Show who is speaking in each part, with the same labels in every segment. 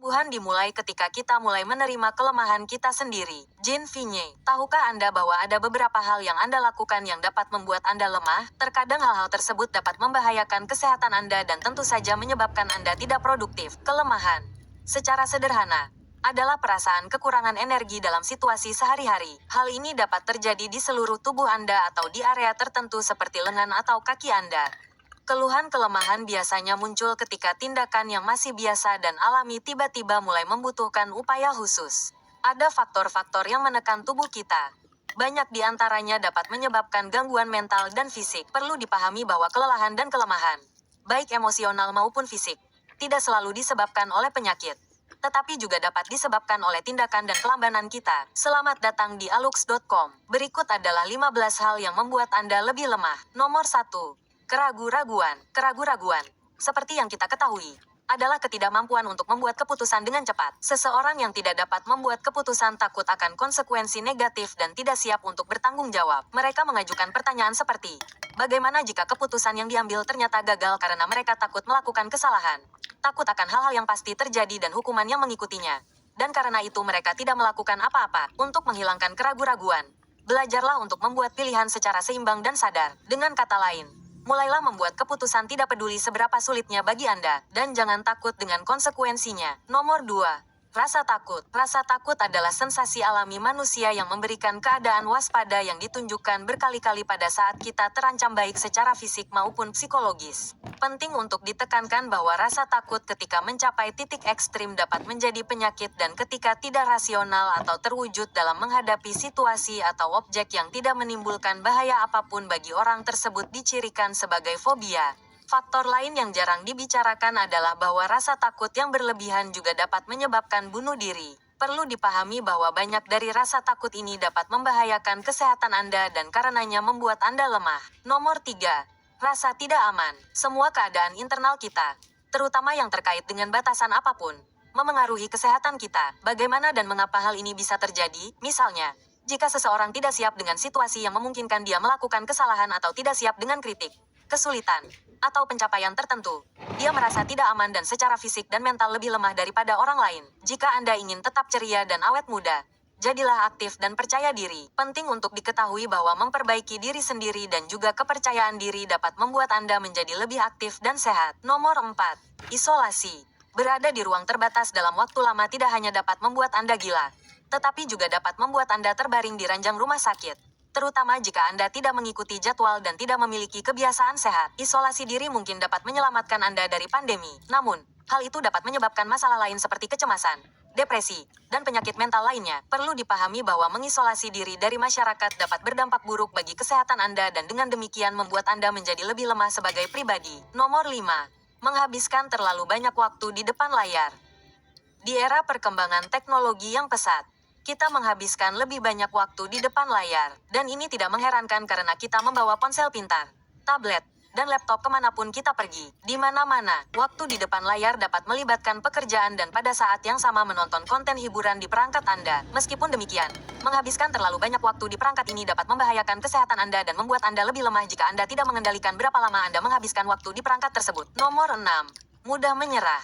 Speaker 1: Penyembuhan dimulai ketika kita mulai menerima kelemahan kita sendiri. Jean Vigne, tahukah Anda bahwa ada beberapa hal yang Anda lakukan yang dapat membuat Anda lemah? Terkadang hal-hal tersebut dapat membahayakan kesehatan Anda dan tentu saja menyebabkan Anda tidak produktif. Kelemahan, secara sederhana, adalah perasaan kekurangan energi dalam situasi sehari-hari. Hal ini dapat terjadi di seluruh tubuh Anda atau di area tertentu seperti lengan atau kaki Anda. Keluhan kelemahan biasanya muncul ketika tindakan yang masih biasa dan alami tiba-tiba mulai membutuhkan upaya khusus. Ada faktor-faktor yang menekan tubuh kita. Banyak di antaranya dapat menyebabkan gangguan mental dan fisik. Perlu dipahami bahwa kelelahan dan kelemahan, baik emosional maupun fisik, tidak selalu disebabkan oleh penyakit, tetapi juga dapat disebabkan oleh tindakan dan kelambanan kita. Selamat datang di alux.com. Berikut adalah 15 hal yang membuat Anda lebih lemah. Nomor 1. Keraguan-raguan. Keraguan-raguan, seperti yang kita ketahui, adalah ketidakmampuan untuk membuat keputusan dengan cepat. Seseorang yang tidak dapat membuat keputusan takut akan konsekuensi negatif dan tidak siap untuk bertanggung jawab. Mereka mengajukan pertanyaan seperti, bagaimana jika keputusan yang diambil ternyata gagal karena mereka takut melakukan kesalahan? Takut akan hal-hal yang pasti terjadi dan hukuman yang mengikutinya. Dan karena itu mereka tidak melakukan apa-apa. Untuk menghilangkan keraguan-raguan, belajarlah untuk membuat pilihan secara seimbang dan sadar. Dengan kata lain, mulailah membuat keputusan tidak peduli seberapa sulitnya bagi Anda, dan jangan takut dengan konsekuensinya. Nomor 2. Rasa takut. Rasa takut adalah sensasi alami manusia yang memberikan keadaan waspada yang ditunjukkan berkali-kali pada saat kita terancam baik secara fisik maupun psikologis. Penting untuk ditekankan bahwa rasa takut ketika mencapai titik ekstrim dapat menjadi penyakit dan ketika tidak rasional atau terwujud dalam menghadapi situasi atau objek yang tidak menimbulkan bahaya apapun bagi orang tersebut dicirikan sebagai fobia. Faktor lain yang jarang dibicarakan adalah bahwa rasa takut yang berlebihan juga dapat menyebabkan bunuh diri. Perlu dipahami bahwa banyak dari rasa takut ini dapat membahayakan kesehatan Anda dan karenanya membuat Anda lemah. Nomor 3. Rasa tidak aman. Semua keadaan internal kita, terutama yang terkait dengan batasan apapun, memengaruhi kesehatan kita. Bagaimana dan mengapa hal ini bisa terjadi? Misalnya, jika seseorang tidak siap dengan situasi yang memungkinkan dia melakukan kesalahan atau tidak siap dengan kritik, kesulitan, atau pencapaian tertentu, dia merasa tidak aman dan secara fisik dan mental lebih lemah daripada orang lain. Jika Anda ingin tetap ceria dan awet muda, jadilah aktif dan percaya diri. Penting untuk diketahui bahwa memperbaiki diri sendiri dan juga kepercayaan diri dapat membuat Anda menjadi lebih aktif dan sehat. Nomor 4. Isolasi. Berada di ruang terbatas dalam waktu lama tidak hanya dapat membuat Anda gila, tetapi juga dapat membuat Anda terbaring di ranjang rumah sakit. Terutama jika Anda tidak mengikuti jadwal dan tidak memiliki kebiasaan sehat. Isolasi diri mungkin dapat menyelamatkan Anda dari pandemi. Namun, hal itu dapat menyebabkan masalah lain seperti kecemasan, depresi, dan penyakit mental lainnya. Perlu dipahami bahwa mengisolasi diri dari masyarakat dapat berdampak buruk bagi kesehatan Anda dan dengan demikian membuat Anda menjadi lebih lemah sebagai pribadi. Nomor 5. Menghabiskan terlalu banyak waktu di depan layar. Di era perkembangan teknologi yang pesat, kita menghabiskan lebih banyak waktu di depan layar, dan ini tidak mengherankan karena kita membawa ponsel pintar, tablet, dan laptop kemanapun kita pergi. Di mana-mana, waktu di depan layar dapat melibatkan pekerjaan dan pada saat yang sama menonton konten hiburan di perangkat Anda. Meskipun demikian, menghabiskan terlalu banyak waktu di perangkat ini dapat membahayakan kesehatan Anda dan membuat Anda lebih lemah jika Anda tidak mengendalikan berapa lama Anda menghabiskan waktu di perangkat tersebut. Nomor 6. Mudah menyerah.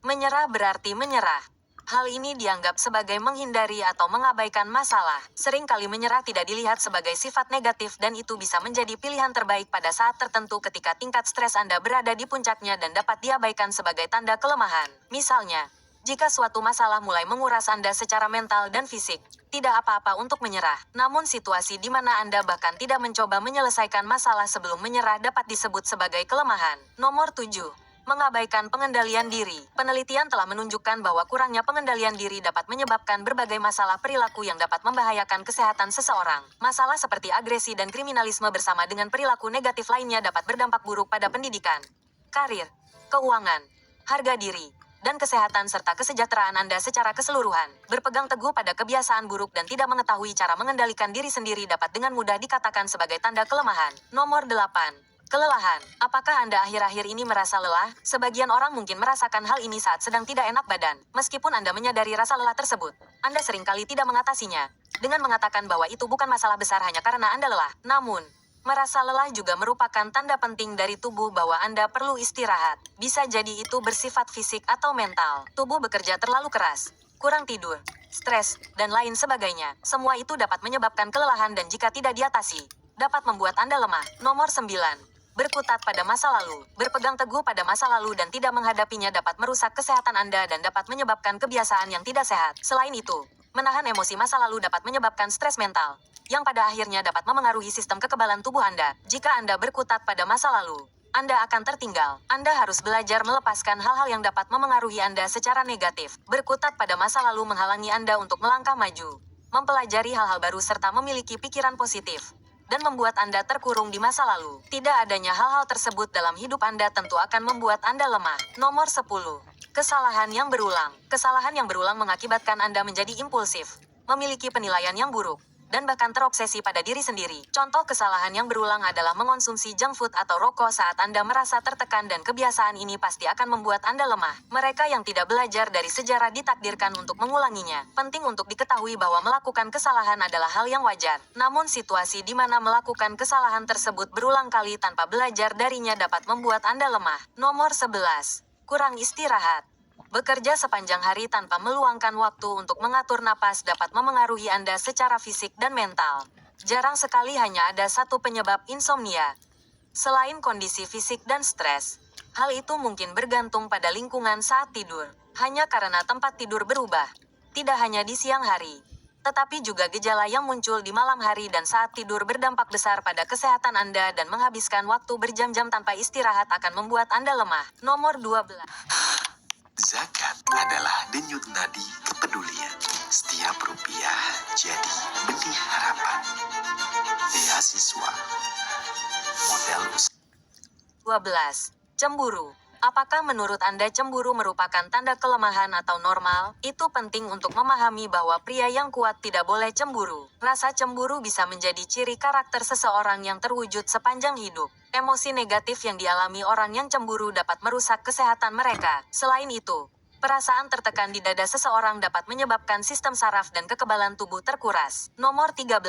Speaker 1: Menyerah berarti menyerah. Hal ini dianggap sebagai menghindari atau mengabaikan masalah. Seringkali menyerah tidak dilihat sebagai sifat negatif dan itu bisa menjadi pilihan terbaik pada saat tertentu ketika tingkat stres Anda berada di puncaknya dan dapat diabaikan sebagai tanda kelemahan. Misalnya, jika suatu masalah mulai menguras Anda secara mental dan fisik, tidak apa-apa untuk menyerah. Namun situasi di mana Anda bahkan tidak mencoba menyelesaikan masalah sebelum menyerah dapat disebut sebagai kelemahan. Nomor 7. Mengabaikan pengendalian diri. Penelitian telah menunjukkan bahwa kurangnya pengendalian diri dapat menyebabkan berbagai masalah perilaku yang dapat membahayakan kesehatan seseorang. Masalah seperti agresi dan kriminalisme bersama dengan perilaku negatif lainnya dapat berdampak buruk pada pendidikan, karir, keuangan, harga diri, dan kesehatan serta kesejahteraan Anda secara keseluruhan. Berpegang teguh pada kebiasaan buruk dan tidak mengetahui cara mengendalikan diri sendiri dapat dengan mudah dikatakan sebagai tanda kelemahan. Nomor 8. Kelelahan. Apakah Anda akhir-akhir ini merasa lelah? Sebagian orang mungkin merasakan hal ini saat sedang tidak enak badan. Meskipun Anda menyadari rasa lelah tersebut, Anda seringkali tidak mengatasinya dengan mengatakan bahwa itu bukan masalah besar hanya karena Anda lelah. Namun, Merasa lelah juga merupakan tanda penting dari tubuh bahwa Anda perlu istirahat. Bisa jadi itu bersifat fisik atau mental. Tubuh bekerja terlalu keras, kurang tidur, stres, dan lain sebagainya. Semua itu dapat menyebabkan kelelahan dan jika tidak diatasi, dapat membuat Anda lemah. Nomor 9. Berkutat pada masa lalu. Berpegang teguh pada masa lalu dan tidak menghadapinya dapat merusak kesehatan Anda dan dapat menyebabkan kebiasaan yang tidak sehat. Selain itu, menahan emosi masa lalu dapat menyebabkan stres mental, yang pada akhirnya dapat memengaruhi sistem kekebalan tubuh Anda. Jika Anda berkutat pada masa lalu, Anda akan tertinggal. Anda harus belajar melepaskan hal-hal yang dapat memengaruhi Anda secara negatif. Berkutat pada masa lalu menghalangi Anda untuk melangkah maju, mempelajari hal-hal baru serta memiliki pikiran positif, dan membuat Anda terkurung di masa lalu. Tidak adanya hal-hal tersebut dalam hidup Anda tentu akan membuat Anda lemah. Nomor 10. Kesalahan yang berulang. Kesalahan yang berulang mengakibatkan Anda menjadi impulsif, memiliki penilaian yang buruk, dan bahkan terobsesi pada diri sendiri. Contoh kesalahan yang berulang adalah mengonsumsi junk food atau rokok saat Anda merasa tertekan dan kebiasaan ini pasti akan membuat Anda lemah. Mereka yang tidak belajar dari sejarah ditakdirkan untuk mengulanginya. Penting untuk diketahui bahwa melakukan kesalahan adalah hal yang wajar. Namun situasi di mana melakukan kesalahan tersebut berulang kali tanpa belajar darinya dapat membuat Anda lemah. Nomor 11. Kurang istirahat. Bekerja sepanjang hari tanpa meluangkan waktu untuk mengatur napas dapat memengaruhi Anda secara fisik dan mental. Jarang sekali hanya ada satu penyebab insomnia. Selain kondisi fisik dan stres, hal itu mungkin bergantung pada lingkungan saat tidur. Hanya karena tempat tidur berubah, tidak hanya di siang hari, tetapi juga gejala yang muncul di malam hari dan saat tidur berdampak besar pada kesehatan Anda dan menghabiskan waktu berjam-jam tanpa istirahat akan membuat Anda lemah. Nomor 12.
Speaker 2: Zakat adalah denyut nadi kepedulian. Setiap rupiah jadi benih harapan. Beasiswa. Model usaha.
Speaker 1: 12. Cemburu. Apakah menurut Anda cemburu merupakan tanda kelemahan atau normal? Itu penting untuk memahami bahwa pria yang kuat tidak boleh cemburu. Rasa cemburu bisa menjadi ciri karakter seseorang yang terwujud sepanjang hidup. Emosi negatif yang dialami orang yang cemburu dapat merusak kesehatan mereka. Selain itu, perasaan tertekan di dada seseorang dapat menyebabkan sistem saraf dan kekebalan tubuh terkuras. Nomor 13.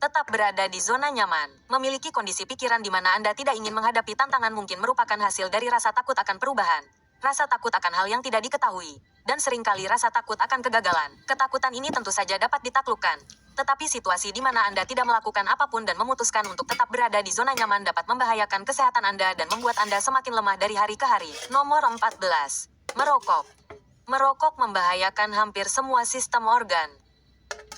Speaker 1: Tetap berada di zona nyaman. Memiliki kondisi pikiran di mana Anda tidak ingin menghadapi tantangan mungkin merupakan hasil dari rasa takut akan perubahan, rasa takut akan hal yang tidak diketahui, dan seringkali rasa takut akan kegagalan. Ketakutan ini tentu saja dapat ditaklukkan. Tetapi situasi di mana Anda tidak melakukan apapun dan memutuskan untuk tetap berada di zona nyaman dapat membahayakan kesehatan Anda dan membuat Anda semakin lemah dari hari ke hari. Nomor 14. Merokok. Merokok membahayakan hampir semua sistem organ.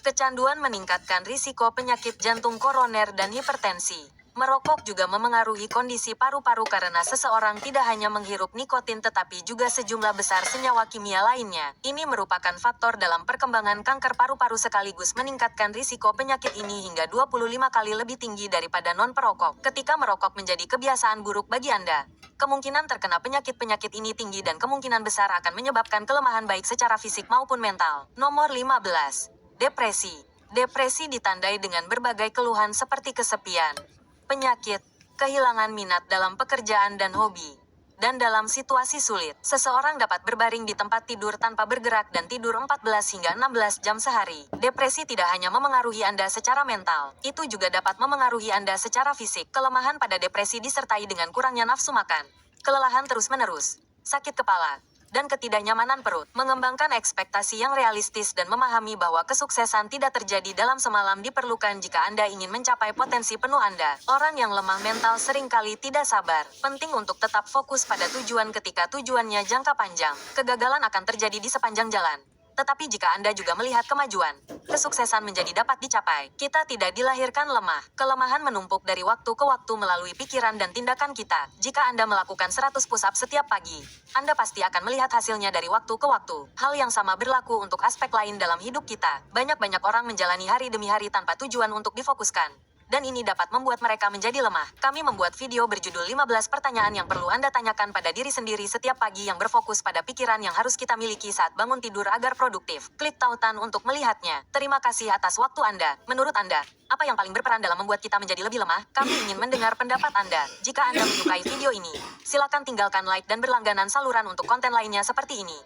Speaker 1: Kecanduan meningkatkan risiko penyakit jantung koroner dan hipertensi. Merokok juga memengaruhi kondisi paru-paru karena seseorang tidak hanya menghirup nikotin tetapi juga sejumlah besar senyawa kimia lainnya. Ini merupakan faktor dalam perkembangan kanker paru-paru sekaligus meningkatkan risiko penyakit ini hingga 25 kali lebih tinggi daripada non-perokok. Ketika merokok menjadi kebiasaan buruk bagi Anda, kemungkinan terkena penyakit-penyakit ini tinggi dan kemungkinan besar akan menyebabkan kelemahan baik secara fisik maupun mental. Nomor 15. Depresi. Depresi ditandai dengan berbagai keluhan seperti kesepian, penyakit, kehilangan minat dalam pekerjaan dan hobi. Dan dalam situasi sulit, seseorang dapat berbaring di tempat tidur tanpa bergerak dan tidur 14 hingga 16 jam sehari. Depresi tidak hanya memengaruhi Anda secara mental, itu juga dapat memengaruhi Anda secara fisik. Kelemahan pada depresi disertai dengan kurangnya nafsu makan, kelelahan terus-menerus, sakit kepala, dan ketidaknyamanan perut. Mengembangkan ekspektasi yang realistis dan memahami bahwa kesuksesan tidak terjadi dalam semalam diperlukan jika Anda ingin mencapai potensi penuh Anda. Orang yang lemah mental seringkali tidak sabar. Penting untuk tetap fokus pada tujuan ketika tujuannya jangka panjang. Kegagalan akan terjadi di sepanjang jalan. Tetapi jika Anda juga melihat kemajuan, kesuksesan menjadi dapat dicapai. Kita tidak dilahirkan lemah. Kelemahan menumpuk dari waktu ke waktu melalui pikiran dan tindakan kita. Jika Anda melakukan 100 push-up setiap pagi, Anda pasti akan melihat hasilnya dari waktu ke waktu. Hal yang sama berlaku untuk aspek lain dalam hidup kita. Banyak-banyak orang menjalani hari demi hari tanpa tujuan untuk difokuskan. Dan ini dapat membuat mereka menjadi lemah. Kami membuat video berjudul 15 pertanyaan yang perlu Anda tanyakan pada diri sendiri setiap pagi yang berfokus pada pikiran yang harus kita miliki saat bangun tidur agar produktif. Klik tautan untuk melihatnya. Terima kasih atas waktu Anda. Menurut Anda, apa yang paling berperan dalam membuat kita menjadi lebih lemah? Kami ingin mendengar pendapat Anda. Jika Anda menyukai video ini, silakan tinggalkan like dan berlangganan saluran untuk konten lainnya seperti ini.